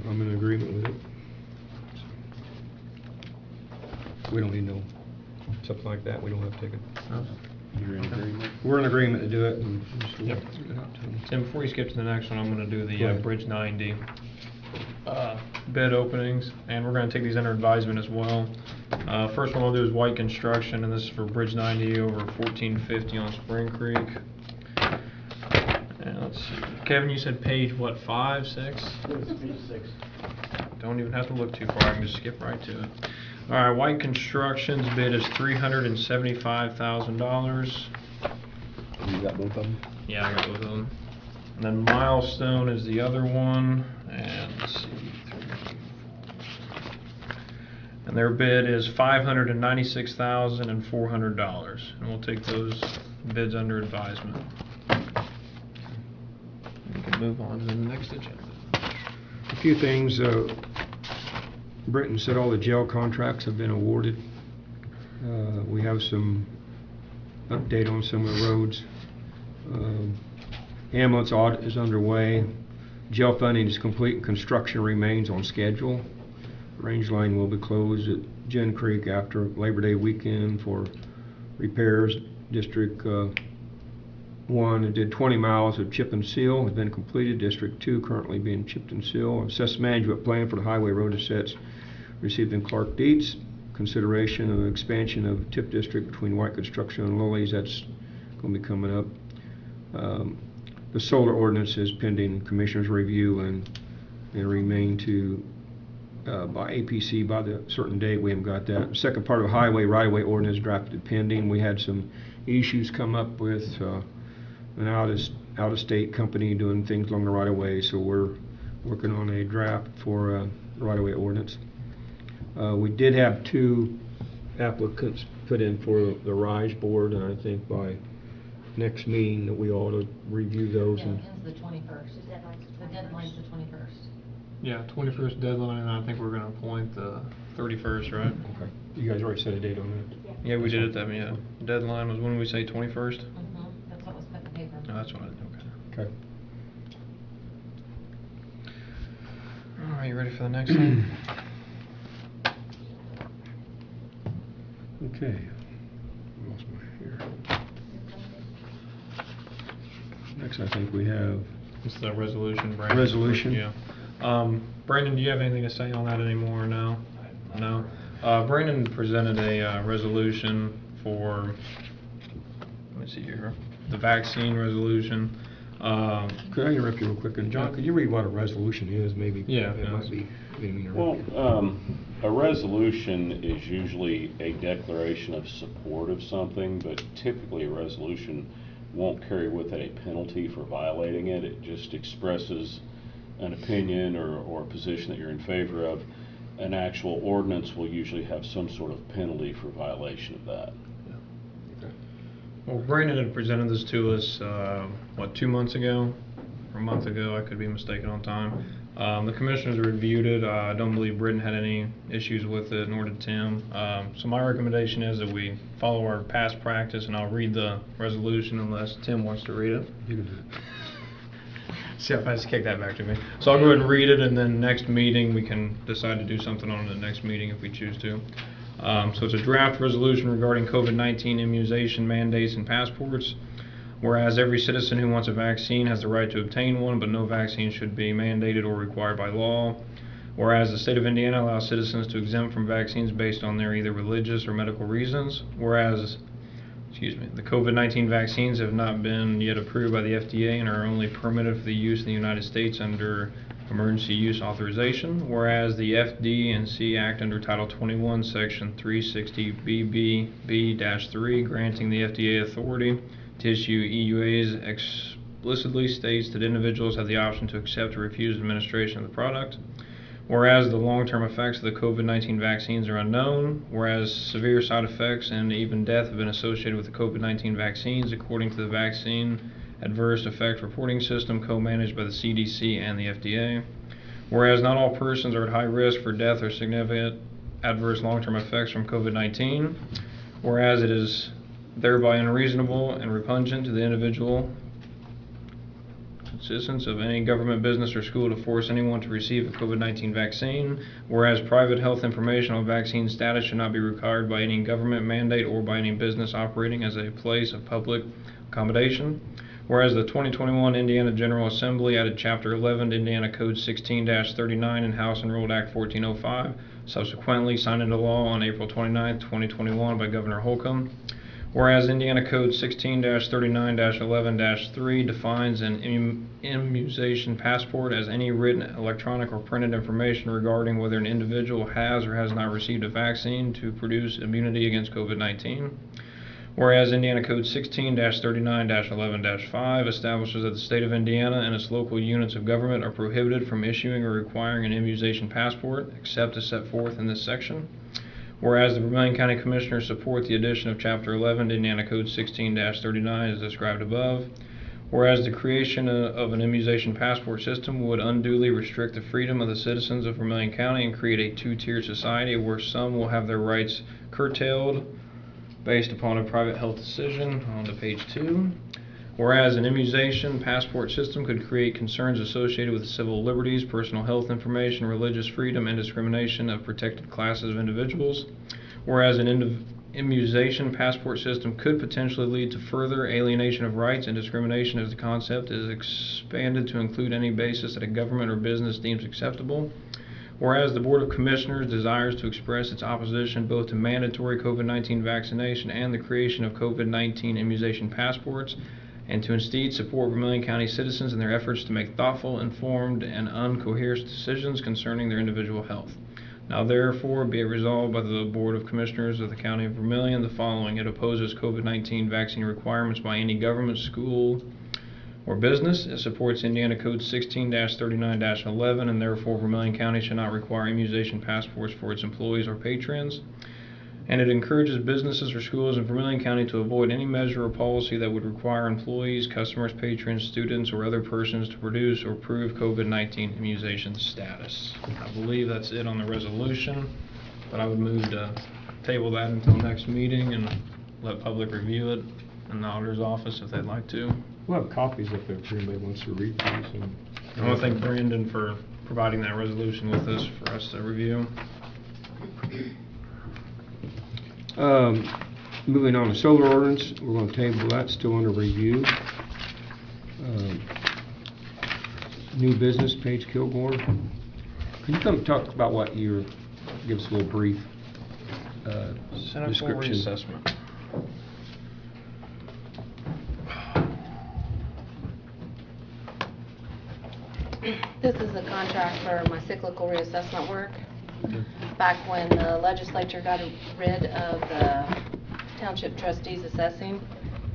I'm in agreement with it. We don't need no, something like that, we don't have to take it. You're in agreement? We're in agreement to do it, and just Yep. get it out to them. Tim, before you skip to the next one, I'm gonna do Go the ahead. Bridge 90 bid openings, and we're gonna take these under advisement as well. First one we'll do is White Construction, and this is for Bridge 90 over 1450 on Spring Creek. And let's see, Kevin, you said page what, 5, 6? Page 6. Don't even have to look too far, I can just skip right to it. All right, White Construction's bid is $375,000. You got both of them? Yeah, I got both of them. And then Milestone is the other one, and let's see, 3, 4. And their bid is $596,400, and we'll take those bids under advisement. We can move on to the next agenda. A few things, Britton said all the jail contracts have been awarded. We have some update on some of the roads. Ambulance audit is underway. Jail funding is complete and construction remains on schedule. Range line will be closed at Jen Creek after Labor Day weekend for repairs. District 1 did 20 miles of chip and seal, has been completed. District 2 currently being chipped and sealed. Assessed management plan for the highway road assets received in Clark Dietz. Consideration of expansion of TIP district between White Construction and Lilly's, that's going to be coming up. The solar ordinance is pending commissioner's review and remain to by APC by the certain date. We haven't got that. Second part of the highway right-of-way ordinance drafted pending. We had some issues come up with and now this out-of-state company doing things along the right-of-way, so we're working on a draft for a right-of-way ordinance. We did have 2 applicants put in for the RISE board, and I think by next meeting that we ought to review those. Yeah, And it ends the 21st. The deadline's the 21st. Yeah, 21st deadline, and I think we're gonna appoint the 31st, right? okay, you guys already set a date on that? Yeah, we did it that, yeah. Deadline was, when did we say, 21st? That's what was put in the paper. No, that's what I, okay. Okay. All right, you ready for the next one? Okay. Lost my here. Next, I think we have It's the resolution, Brandon. Resolution. Yeah. Brandon, do you have anything to say on that anymore, or no? No? Brandon presented a resolution for, let me see here, the vaccine resolution. Could I interrupt you real quick? And John, could you read what a resolution is, maybe? Yeah, It might be. Well, a resolution is usually a declaration of support of something, but typically a resolution won't carry with it a penalty for violating it. It just expresses an opinion or a position that you're in favor of. An actual ordinance will usually have some sort of penalty for violation of that. Well, Brandon had presented this to us, 2 months ago? Or a month ago, I could be mistaken on time. The commissioners reviewed it. I don't believe Britton had any issues with it, nor did Tim. So my recommendation is that we follow our past practice, and I'll read the resolution unless Tim wants to read it. You can do it. See if I just kick that back to me. So I'll go ahead and read it, and then next meeting we can decide to do something on the next meeting if we choose to. So it's a draft resolution regarding COVID-19 immunization mandates and passports. Whereas every citizen who wants a vaccine has the right to obtain one, but no vaccine should be mandated or required by law. Whereas the state of Indiana allows citizens to exempt from vaccines based on their either religious or medical reasons. Whereas, the COVID-19 vaccines have not been yet approved by the FDA and are only permitted for the use in the United States under emergency use authorization. Whereas the FD&C Act under Title 21, Section 360BB-3, granting the FDA authority to issue EUAs, explicitly states that individuals have the option to accept or refuse administration of the product. Whereas the long-term effects of the COVID-19 vaccines are unknown, whereas severe side effects and even death have been associated with the COVID-19 vaccines, according to the Vaccine Adverse Effect Reporting System co-managed by the CDC and the FDA. Whereas not all persons are at high risk for death or significant adverse long-term effects from COVID-19, whereas it is thereby unreasonable and repugnant to the individual citizens of any government, business, or school to force anyone to receive a COVID-19 vaccine, whereas private health information on vaccine status should not be required by any government mandate or by any business operating as a place of public accommodation, whereas the 2021 Indiana General Assembly added Chapter 11 to Indiana Code 16-39 and House Enrolled Act 1405, subsequently signed into law on April 29, 2021 by Governor Holcomb. Whereas Indiana Code 16-39-11-3 defines an immunization passport as any written, electronic, or printed information regarding whether an individual has or has not received a vaccine to produce immunity against COVID-19. Whereas Indiana Code 16-39-11-5 establishes that the state of Indiana and its local units of government are prohibited from issuing or requiring an immunization passport, except as set forth in this section. Whereas the Vermilion County Commissioners support the addition of Chapter 11 to Indiana Code 16-39 as described above. Whereas the creation of an immunization passport system would unduly restrict the freedom of the citizens of Vermilion County and create a two-tiered society where some will have their rights curtailed based upon a private health decision, on to page 2. Whereas an immunization passport system could create concerns associated with civil liberties, personal health information, religious freedom, and discrimination of protected classes of individuals. Whereas an immunization passport system could potentially lead to further alienation of rights and discrimination as the concept is expanded to include any basis that a government or business deems acceptable. Whereas the Board of Commissioners desires to express its opposition both to mandatory COVID-19 vaccination and the creation of COVID-19 immunization passports, and to instead support Vermilion County citizens in their efforts to make thoughtful, informed, and uncoerced decisions concerning their individual health. Now therefore be it resolved by the Board of Commissioners of the County of Vermilion the following. It opposes COVID-19 vaccine requirements by any government, school, or business. It supports Indiana Code 16-39-11, and therefore Vermilion County should not require immunization passports for its employees or patrons. And it encourages businesses or schools in Vermilion County to avoid any measure or policy that would require employees, customers, patrons, students, or other persons to produce or prove COVID-19 immunization status. I believe that's it on the resolution, but I would move to table that until next meeting and let public review it in the auditor's office if they'd like to. We'll have copies if anybody wants to read these. I want to thank Brandon for providing that resolution with us for us to review. Moving on to solar ordinance, we're going to table that, still under review. New business, Paige Kilgore. Can you come talk about what you're, give us a little brief Cynical description? reassessment. This is a contract for my cyclical reassessment work. Back when the legislature got rid of the township trustees' assessing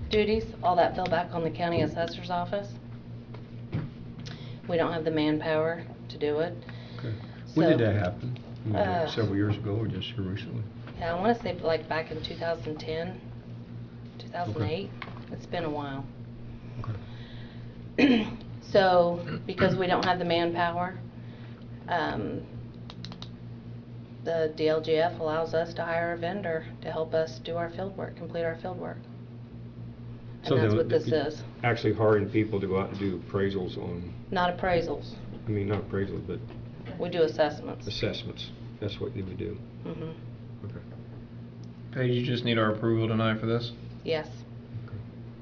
duties, all that fell back on the county assessor's office. We don't have the manpower to do it. Okay. When So, did that happen? Several years ago or just here recently? Yeah, I want to say like back in 2010, 2008. It's been a while. Okay. So, because we don't have the manpower, the DLGF allows us to hire a vendor to help us do our field work, complete our field work. So And that's then what this you're is. Actually hiring people to go out and do appraisals on, Not appraisals. I mean, not appraisals, but We do assessments. assessments. That's what they would do. Mhm. Okay. Paige, you just need our approval tonight for this? Yes.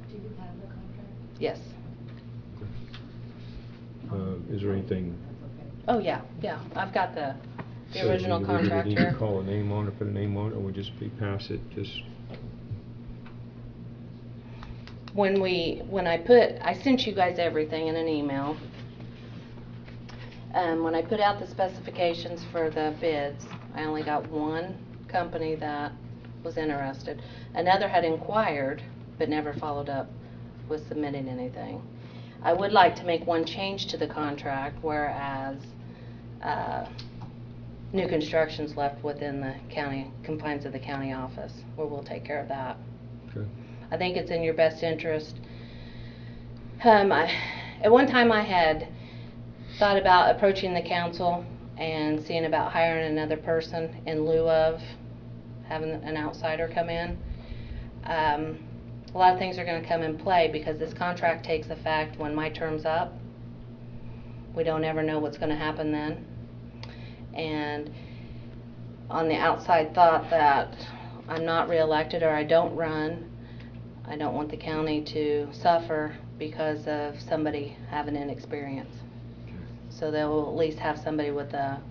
Do you have the contract? Yes. Is there anything? Oh, yeah, yeah. I've got the So original do we contract need to here. call a name on it, put a name on it, or we just be pass it, just? When I sent you guys everything in an email. When I put out the specifications for the bids, I only got one company that was interested. Another had inquired, but never followed up with submitting anything. I would like to make one change to the contract, whereas new construction's left within the county, confines of the county office, where we'll take care of that. Okay. I think it's in your best interest. At one time I had thought about approaching the council and seeing about hiring another person in lieu of having an outsider come in. A lot of things are going to come in play because this contract takes effect when my term's up. We don't ever know what's going to happen then. And on the outside thought that I'm not reelected or I don't run, I don't want the county to suffer because of somebody having inexperience. So they'll at least have somebody with a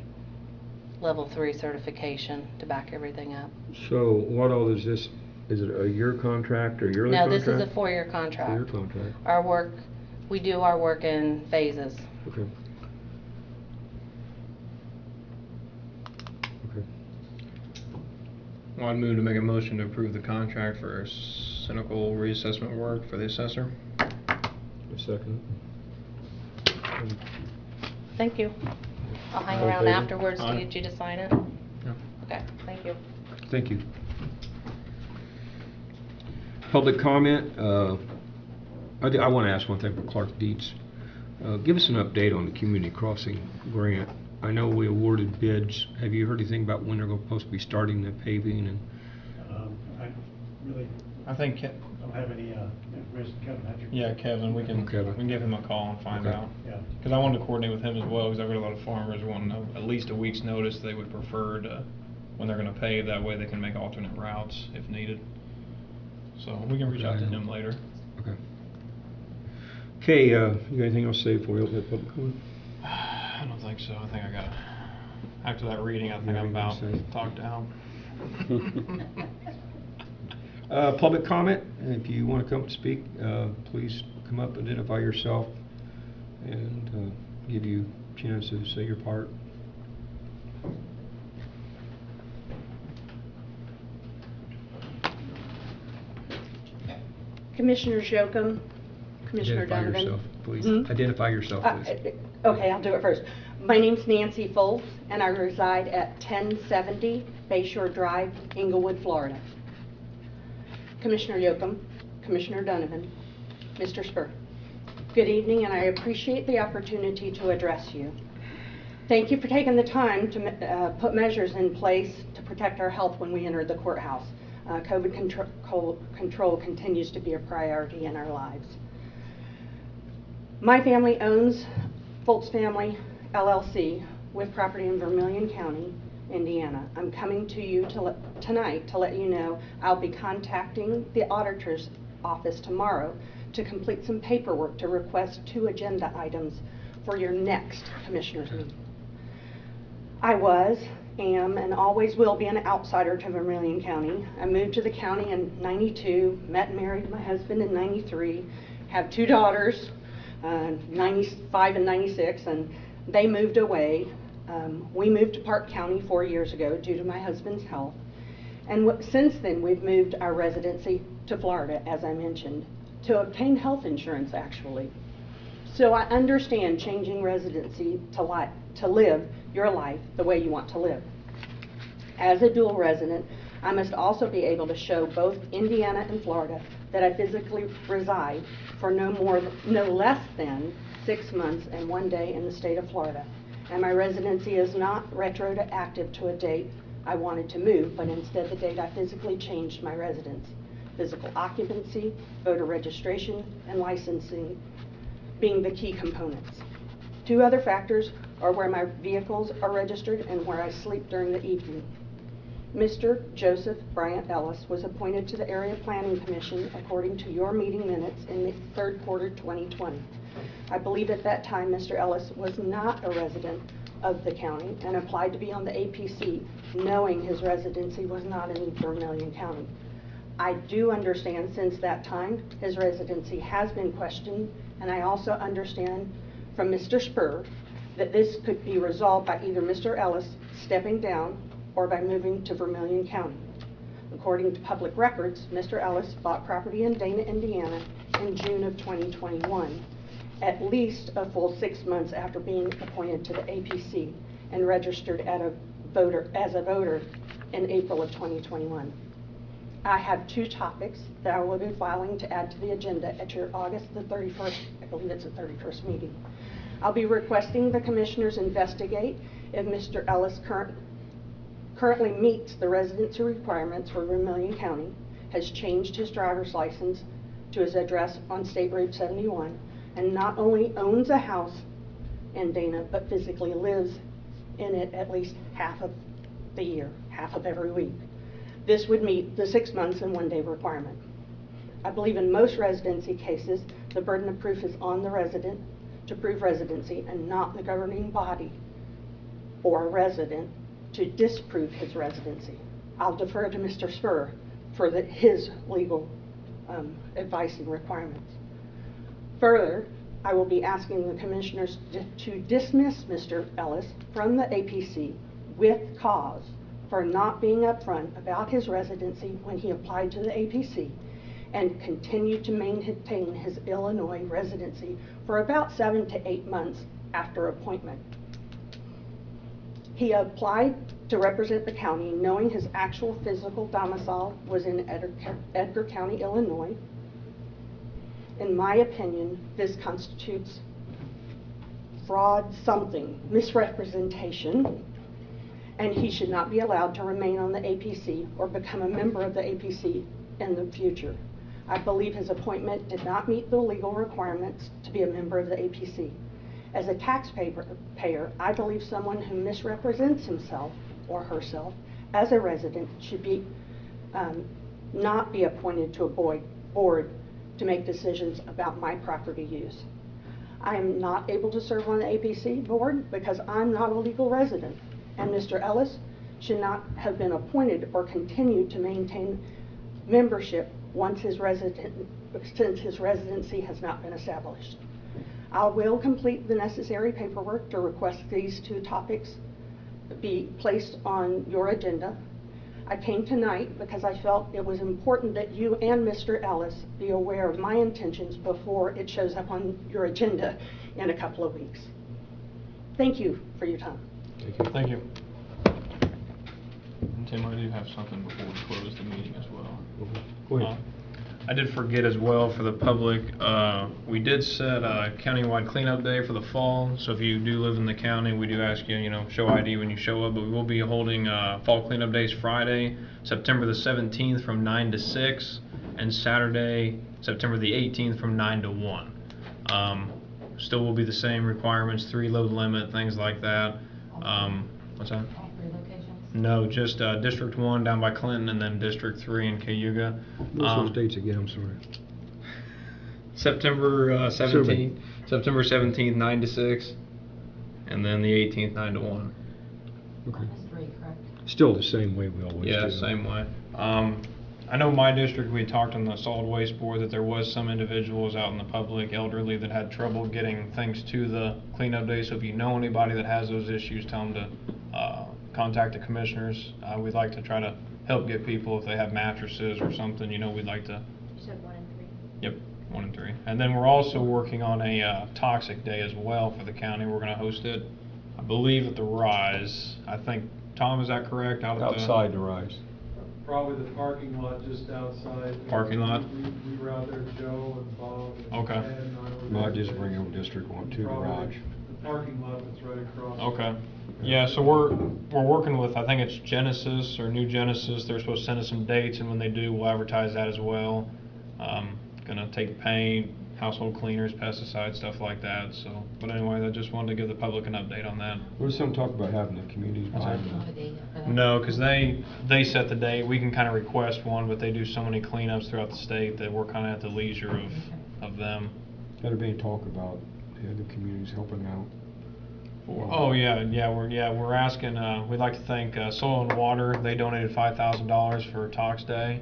level 3 certification to back everything up. So what all is this, is it a year contract or yearly No, contract? this is a 4-year contract. 4-year contract. Our work, we do our work in phases. Okay. Okay. Well, I'd move to make a motion to approve the contract for cynical reassessment work for the assessor. A second. Thank you. I'll hang All in around favor? afterwards to Aye. get you to sign it. Yeah. Okay, thank you. Thank you. Public comment. I want to ask one thing for Clark Dietz. Give us an update on the community crossing grant. I know we awarded bids. Have you heard anything about when they're supposed to be starting the paving? And I really I think, don't have any information. Kevin, had your... yeah, Kevin, we can Kevin. give him a call and find Okay. out. Yeah. Because I wanted to coordinate with him as well, because I've got a lot of farmers who want to know at least a week's notice. They would prefer to, when they're going to pave, that way they can make alternate routes if needed. So we can reach out to him later. Okay. Okay, you got anything else to say before we open the public comment? I don't think so. I think I got, after that reading, I think Yeah, I'm you about can say. talked out. Public comment, if you want to come to speak, please come up, identify yourself, and give you a chance to say your part. Commissioner Jokum, Commissioner Identify Donovan. yourself, please. Hmm? Identify yourself, please. Okay, I'll do it first. My name's Nancy Foltz, and I reside at 1070 Bayshore Drive, Inglewood, Florida. Commissioner Yocum, Commissioner Donovan, Mr. Spur. Good evening, and I appreciate the opportunity to address you. Thank you for taking the time to put measures in place to protect our health when we enter the courthouse. COVID control continues to be a priority in our lives. My family owns Foltz Family LLC with property in Vermilion County, Indiana. I'm coming to you tonight to let you know I'll be contacting the auditor's office tomorrow to complete some paperwork to request 2 agenda items for your next commissioners meeting. I am, and always will be an outsider to Vermilion County. I moved to the county in '92, met and married my husband in '93, have 2 daughters, 95 and 96, and they moved away. We moved to Park County 4 years ago due to my husband's health. And since then, we've moved our residency to Florida, as I mentioned, to obtain health insurance, actually. So I understand changing residency to live your life the way you want to live. As a dual resident, I must also be able to show both Indiana and Florida that I physically reside for no less than 6 months and 1 day in the state of Florida. And my residency is not retroactive to a date I wanted to move, but instead the date I physically changed my residence. Physical occupancy, voter registration, and licensing being the key components. 2 other factors are where my vehicles are registered and where I sleep during the evening. Mr. Joseph Bryant Ellis was appointed to the Area Planning Commission according to your meeting minutes in the 3rd quarter 2020. I believe at that time Mr. Ellis was not a resident of the county and applied to be on the APC knowing his residency was not in Vermilion County. I do understand since that time his residency has been questioned, and I also understand from Mr. Spur that this could be resolved by either Mr. Ellis stepping down or by moving to Vermilion County. According to public records, Mr. Ellis bought property in Dana, Indiana in June of 2021, at least a full 6 months after being appointed to the APC and registered as a voter in April of 2021. I have 2 topics that I will be filing to add to the agenda at your August the 31st, I believe it's the 31st meeting. I'll be requesting the commissioners investigate if Mr. Ellis currently meets the residency requirements for Vermilion County, has changed his driver's license to his address on State Road 71, and not only owns a house in Dana, but physically lives in it at least half of the year, half of every week. This would meet the 6 months and 1 day requirement. I believe in most residency cases, the burden of proof is on the resident to prove residency and not the governing body or a resident to disprove his residency. I'll defer to Mr. Spur for his legal advice and requirements. Further, I will be asking the commissioners to dismiss Mr. Ellis from the APC with cause for not being upfront about his residency when he applied to the APC and continue to maintain his Illinois residency for about 7 to 8 months after appointment. He applied to represent the county knowing his actual physical domicile was in Edgar County, Illinois. In my opinion, this constitutes fraud something, misrepresentation, and he should not be allowed to remain on the APC or become a member of the APC in the future. I believe his appointment did not meet the legal requirements to be a member of the APC. As a taxpayer, I believe someone who misrepresents himself or herself as a resident should be not be appointed to a board to make decisions about my property use. I am not able to serve on the APC board because I'm not a legal resident, and Mr. Ellis should not have been appointed or continue to maintain membership since his residency has not been established. I will complete the necessary paperwork to request these 2 topics be placed on your agenda. I came tonight because I felt it was important that you and Mr. Ellis be aware of my intentions before it shows up on your agenda in a couple of weeks. Thank you for your time. Thank you. And Tim, I do have something before we close the meeting as well. Go ahead. I did forget as well for the public, we did set a countywide cleanup day for the fall. So if you do live in the county, we do ask you, show ID when you show up. But we will be holding fall cleanup days Friday, September the 17th from 9 to 6, and Saturday, September the 18th from 9 to 1. Still will be the same requirements, 3 load limit, things like that. What's that? All 3 locations? No, just District 1 down by Clinton, and then District 3 in Cayuga. Those dates again, I'm sorry. September 17th, September 17th, 9 to 6, and then the 18th, 9 to 1. Okay. Minus 3, correct? Still the same way we always do. Yeah, same way. I know my district, we talked on the solid waste board that there was some individuals out in the public, elderly, that had trouble getting things to the cleanup day. So if you know anybody that has those issues, tell them to contact the commissioners. We'd like to try to help get people if they have mattresses or something. We'd like to. You said 1 and 3? Yep, 1 and 3. And then we're also working on a toxic day as well for the county. We're going to host it, I believe, at the Rise. I think, Tom, is that correct? Outside the Rise. Probably the parking lot just outside. Parking lot? We were out there, Joe and Bob. And Okay. Ed and I were Well, I there. just bring over District 1 to the Probably garage. The parking lot that's right across. Okay. Yeah, so we're working with, I think it's Genesis or New Genesis. They're supposed to send us some dates, and when they do, we'll advertise that as well. Gonna take paint, household cleaners, pesticides, stuff like that. So, but anyway, I just wanted to give the public an update on that. There was some talk about having the communities What's behind that? Have a date for that? No, because they set the date. We can kind of request one, but they do so many cleanups throughout the state that we're kind of at the leisure of them. Had there been talk about the other communities helping out? Oh yeah, we're asking. We'd like to thank Soil and Water. They donated $5,000 for Talks Day.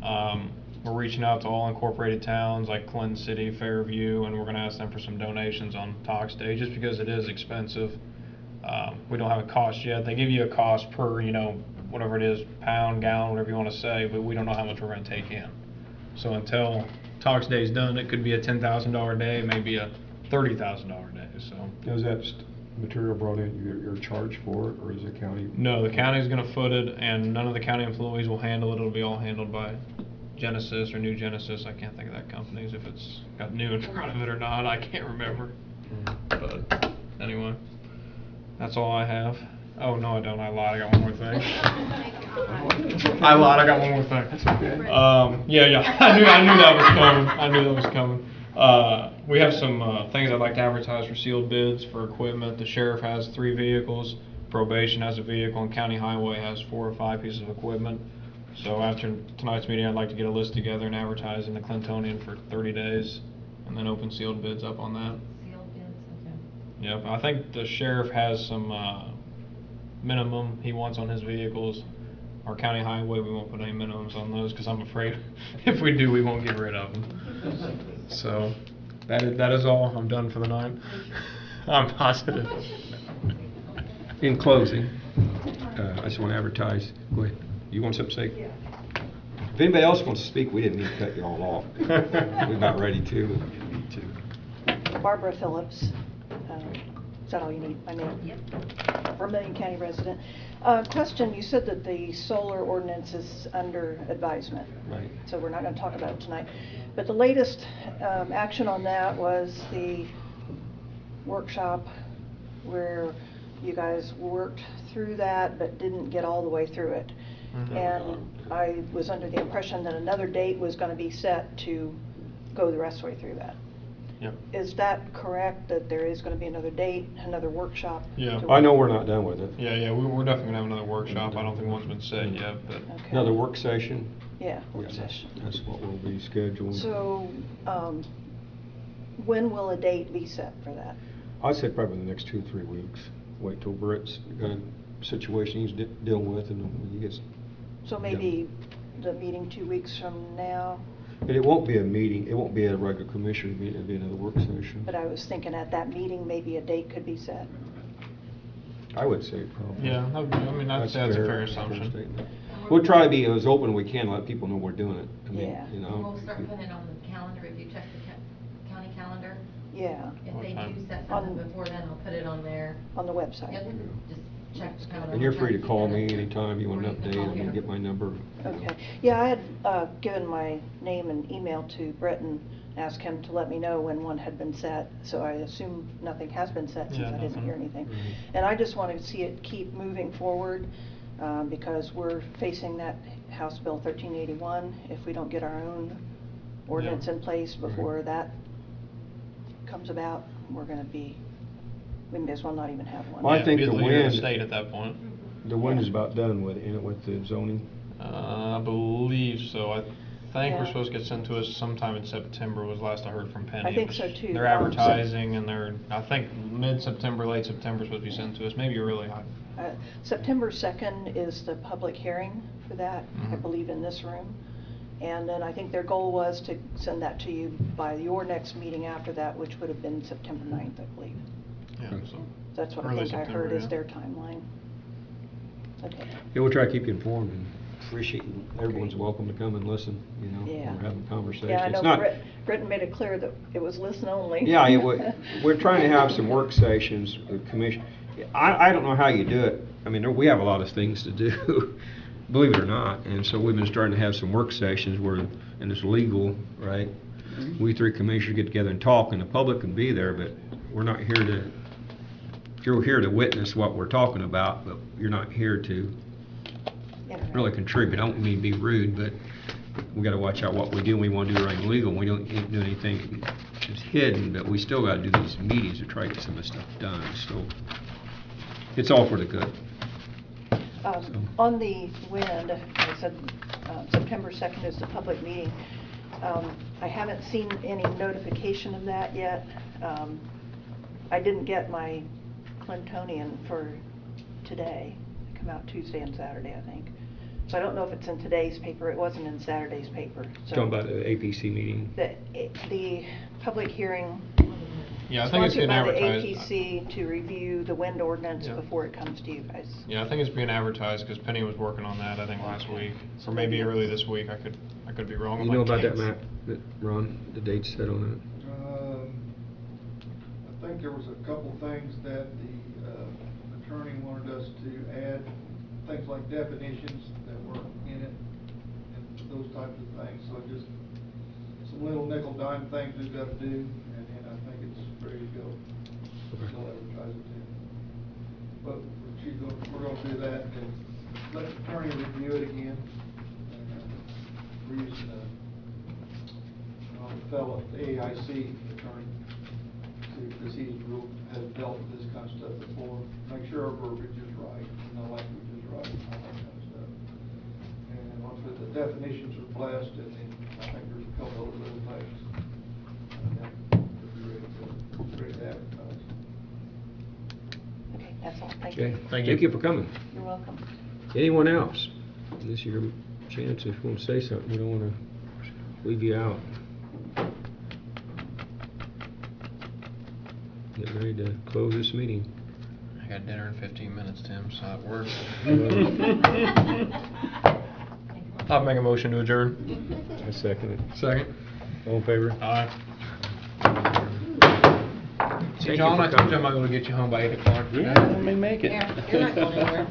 We're reaching out to all incorporated towns like Clinton City, Fairview, and we're going to ask them for some donations on Talks Day, just because it is expensive. We don't have a cost yet. They give you a cost per, whatever it is, pound, gallon, whatever you want to say, but we don't know how much we're going to take in. So until Talks Day is done, it could be a $10,000 day, maybe a $30,000 day. So. Is that material brought in, you're charged for it, or is the county? No, the county's going to foot it, and none of the county employees will handle it. It'll be all handled by Genesis or New Genesis. I can't think of that company's, if it's got new in front of it or not. I can't remember. But anyway, that's all I have. Oh no, I don't. I lied. I got one more thing. I lied. I got one more thing. Yeah. I knew that was coming. We have some things I'd like to advertise for sealed bids for equipment. The sheriff has 3 vehicles, probation has a vehicle, and county highway has 4 or 5 pieces of equipment. So after tonight's meeting, I'd like to get a list together and advertise in the Clintonian for 30 days, and then open sealed bids up on that. Sealed bids, okay. Yep, I think the sheriff has some minimum he wants on his vehicles. Our county highway, we won't put any minimums on those, because I'm afraid if we do, we won't get rid of them. So that is all. I'm done for the night. I'm positive. In closing, I just want to advertise. Go ahead. You want something to say? Yeah. If anybody else wants to speak, we didn't need to cut you all off. We're not ready to. We need to. Barbara Phillips. Is that all you need? My name? Yep. Vermilion County resident. Question, you said that the solar ordinance is under advisement. Right. So we're not going to talk about it tonight. But the latest action on that was the workshop where you guys worked through that but didn't get all the way through it. Mm-hmm. And I was under the impression that another date was going to be set to go the rest of the way through that. Yep. Is that correct, that there is going to be another date, another workshop? Yeah. to I know work? we're not done with it. Yeah, we're definitely gonna have another workshop. I don't think one's been set yet, but Okay. Another work session. Yeah, work Yeah, session. That's what will be scheduled. So, when will a date be set for that? I'd say probably in the next 2 or 3 weeks. Wait till Brett's got a situation he's dealing with, and when he gets. So maybe the meeting 2 weeks from now? But it won't be a meeting, it won't be a regular commission meeting, it'll be another work session. But I was thinking at that meeting, maybe a date could be set. I would say probably. yeah, I'd say that's a fair assumption. statement. We'll try to be as open as we can, let people know we're doing it. I mean, Yeah. you And know. we'll start putting it on the calendar, if you check the county calendar. Yeah, If What they time? do set On- something before then, I'll put it on there. on the website. Yep, just check the calendar. And you're free to What call time me you get it. anytime you want Or an you can update, call I mean, here. get my number. Okay. Yeah, I had given my name and email to Brett and asked him to let me know when one had been set, so I assume nothing has been set since Yeah, I didn't nothing. hear anything. Mhm. And I just want to see it keep moving forward, because we're facing that House Bill 1381. If we don't get our own ordinance in place before that comes about, we're going to be, we may as well not even have one. Well, I think be the leader of wind- state at that point. The wind is about done with, ain't it, with the zoning? I believe so. I think we're Yeah. supposed to get sent to us sometime in September was last I heard from Penny. I think so, too. They're advertising and they're, I think mid-September, late September is supposed to be sent to us, maybe early. September 2nd is the public hearing for that, I Mhm. believe, in this room. And then I think their goal was to send that to you by your next meeting after that, which would have been September 9th, I believe. Yeah, so. That's what I Early think I September, heard is yeah. their timeline. Okay. Yeah, we'll try to keep you informed and appreciate, everyone's welcome to come and listen, you know, Yeah. we're having a conversation. Yeah, I It's know not- Britton made it clear that it was listen only. Yeah, we're trying to have some work sessions with commission. I don't know how you do it. I mean, we have a lot of things to do, believe it or not. And so we've been starting to have some work sessions where, and it's legal, right? We three commissioners get together and talk, and the public can be there, but we're not here to, you're here to witness what we're talking about, but you're not here to really contribute. I don't mean to be rude, but we gotta watch out what we do. We wanna do everything legal. We don't do anything that's hidden, but we still gotta do these meetings to try to get some of this stuff done. So it's all for the good. On the wind, I said September 2nd is the public meeting. I haven't seen any notification of that yet. I didn't get my Clintonian for today. They come out Tuesday and Saturday, I think. So I don't know if it's in today's paper. It wasn't in Saturday's paper. So Talking about the APC meeting. The public hearing Yeah, I think it's sponsored getting by the advertised. APC to review the wind ordinance Yeah. before it comes to you guys. Yeah, I think it's being advertised because Penny was working on that, I think, last week. Or maybe early this week. I could be wrong. on You my know about that dates. map, that Ron, the date's set on I think there was a couple things that the attorney wanted us to add, things like definitions that weren't in it, and those types of things, so just some little nickel dime things we've got to do, and I think it's ready to go. Okay. They'll advertise it then. But we're gonna do that, and let the attorney review it again, and we're using the fellow, the AIC attorney, because he's has dealt with this kind of stuff before, make sure our verbiage is right, and the language is right, and all that kind of stuff. And once the definitions are blessed, and then I think there's a couple other little things, and then we'll be ready to advertise. Okay, that's all. it. Thank Okay, you. thank you for coming. You're welcome. Anyone else? This is your chance if you want to say something, we don't want to leave you out. Get ready to close this meeting. I got dinner in 15 minutes, Tim, so it works. I'll make a motion to adjourn. I second it. Second. All in favor? Aye. Thank See, you John, for I told you I coming. might be able to get you home by 8 o'clock. Yeah, let me make it. Yeah, you're not going anywhere.